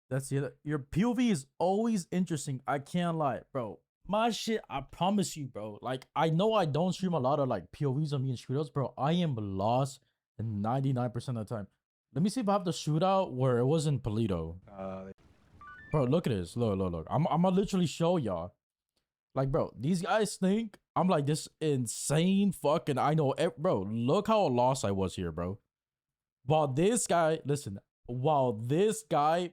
That's the other. Your POV is always interesting. I can't lie, bro. My shit, I promise you, bro. Like, I know I don't stream a lot of like POVs on me and shootouts, bro. I am lost 99% of the time. Let me see if I have the shootout where it was in Polito. Bro, look at this. Look. I'm gonna literally show y'all. Like, bro, these guys think I'm like this insane fucking. I know, bro. Look how lost I was here, bro. While this guy, listen, while this guy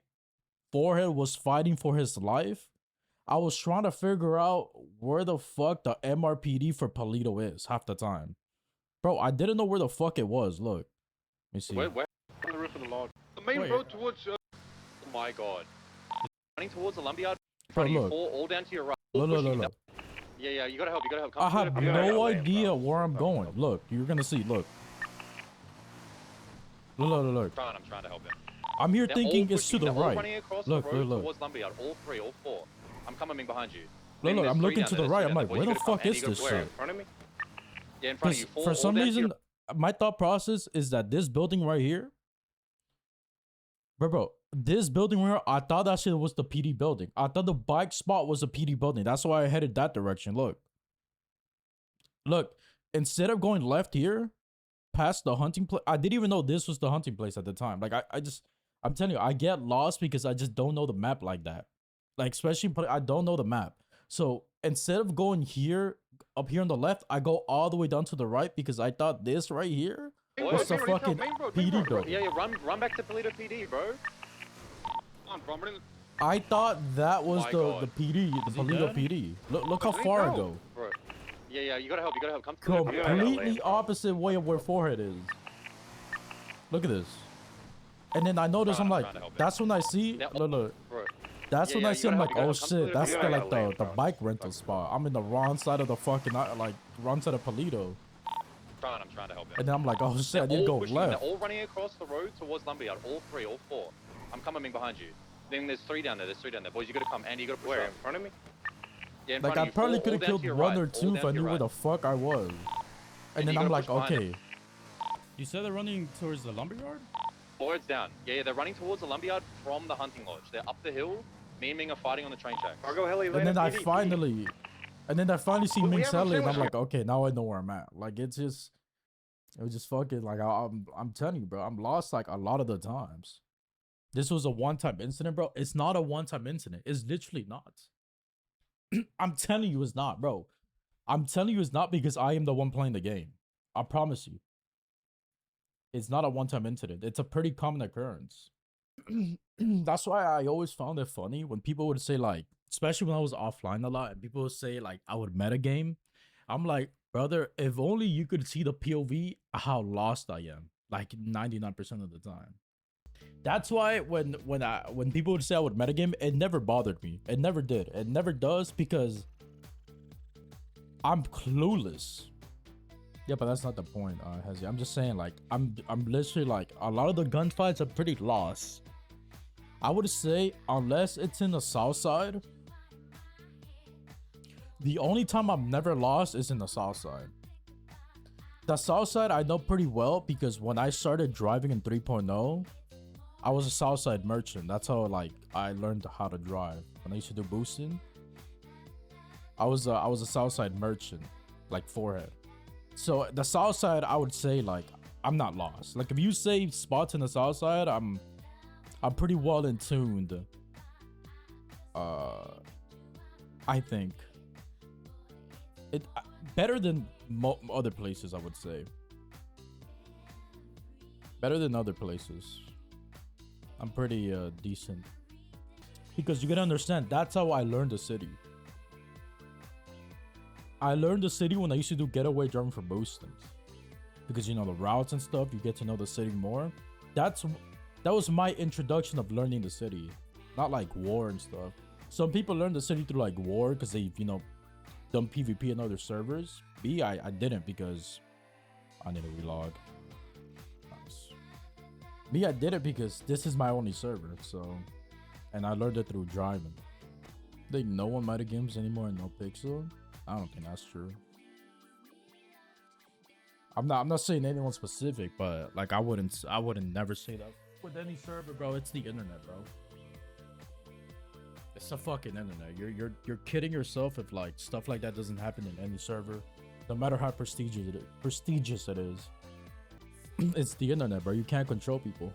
Forehead was fighting for his life, I was trying to figure out where the fuck the MRPD for Polito is half the time. Bro, I didn't know where the fuck it was. Look. Let me see. Where on the roof of the lodge? The main road towards... oh my god. Running towards the lumberyard. Bro, look. All down to your right. Look. Yeah, you gotta help, I have no idea where I'm going. Look, you're gonna see. Look. Look. I'm trying to help him. I'm here thinking it's to the right. Look. Towards lumberyard. All four. I'm coming behind you. Look, I'm looking to the right. I'm like, where the fuck is this shit? In front of me? Yeah, in front of you. For some reason, my thought process is that this building right here, bro, this building right here, I thought that shit was the PD building. I thought the bike spot was the PD building. That's why I headed that direction. Look, instead of going left here, past the hunting place, I didn't even know this was the hunting place at the time. Like, I'm telling you, I get lost because I just don't know the map like that. Like, especially, I don't know the map. So instead of going here, up here on the left, I go all the way down to the right because I thought this right here was the fucking PD building. Yeah, run back to Polito PD, bro. I thought that was the PD, the Polito PD. Look how far I go. Bro. Yeah, you gotta help. Come to completely opposite way of where Forehead is. Look at this. And then I notice, I'm like, that's when I see, look. That's when I see, I'm like, oh shit, that's the bike rental spot. I'm in the wrong side of the fucking, like, wrong side of Polito. I'm trying to help him. And then I'm like, oh shit, I need to go left. They're all running across the road towards lumberyard. All four. I'm coming behind you. Then there's three down there. Boys, you gotta come. Andy, you gotta push up. In front of me? Yeah, in front of you. I probably could have killed one or two if I knew where the fuck I was. And then I'm like, okay. You said they're running towards the lumberyard? Forwards down. Yeah, they're running towards the lumberyard from the hunting lodge. They're up the hill. Me and Ming are fighting on the train tracks. And then I finally see Ming Heli, and I'm like, okay, now I know where I'm at. Like, it was just fucking, like, I'm telling you, bro, I'm lost, like, a lot of the times. This was a one-time incident, bro. It's not a one-time incident. It's literally not. I'm telling you it's not, bro. I'm telling you it's not because I am the one playing the game. I promise you. It's not a one-time incident. It's a pretty common occurrence. That's why I always found it funny when people would say, like, especially when I was offline a lot, and people would say, like, I would metagame. I'm like, brother, if only you could see the POV, how lost I am. Like 99% of the time. That's why when people would say I would metagame, it never bothered me. It never did. It never does because I'm clueless. Yeah, but that's not the point, Hezi. I'm just saying, like, I'm literally like, a lot of the gunfights are pretty lost. I would say, unless it's in the south side, the only time I'm never lost is in the south side. The south side I know pretty well because when I started driving in 3.0, I was a south side merchant. That's how, like, I learned how to drive. When I used to do boosting, I was a south side merchant, like Forehead. So the south side, I would say, like, I'm not lost. Like, if you say spots in the south side, I'm pretty well in tuned. I think it better than other places. I would say better than other places. I'm pretty decent because you gotta understand. That's how I learned the city. I learned the city when I used to do getaway driving for boosting, because you know the routes and stuff. You get to know the city more. That was my introduction of learning the city, not like war and stuff. Some people learn the city through like war because they've, you know, done PvP in other servers. I didn't because I need to relog. Nice. I did it because this is my only server, so, and I learned it through driving. I think no one metagames anymore in NoPixel. I don't think that's true. I'm not saying anyone specific, but like I wouldn't never say that with any server, bro. It's the internet, bro. It's a fucking internet. You're kidding yourself if like stuff like that doesn't happen in any server, no matter how prestigious it is. It's the internet, bro. You can't control people.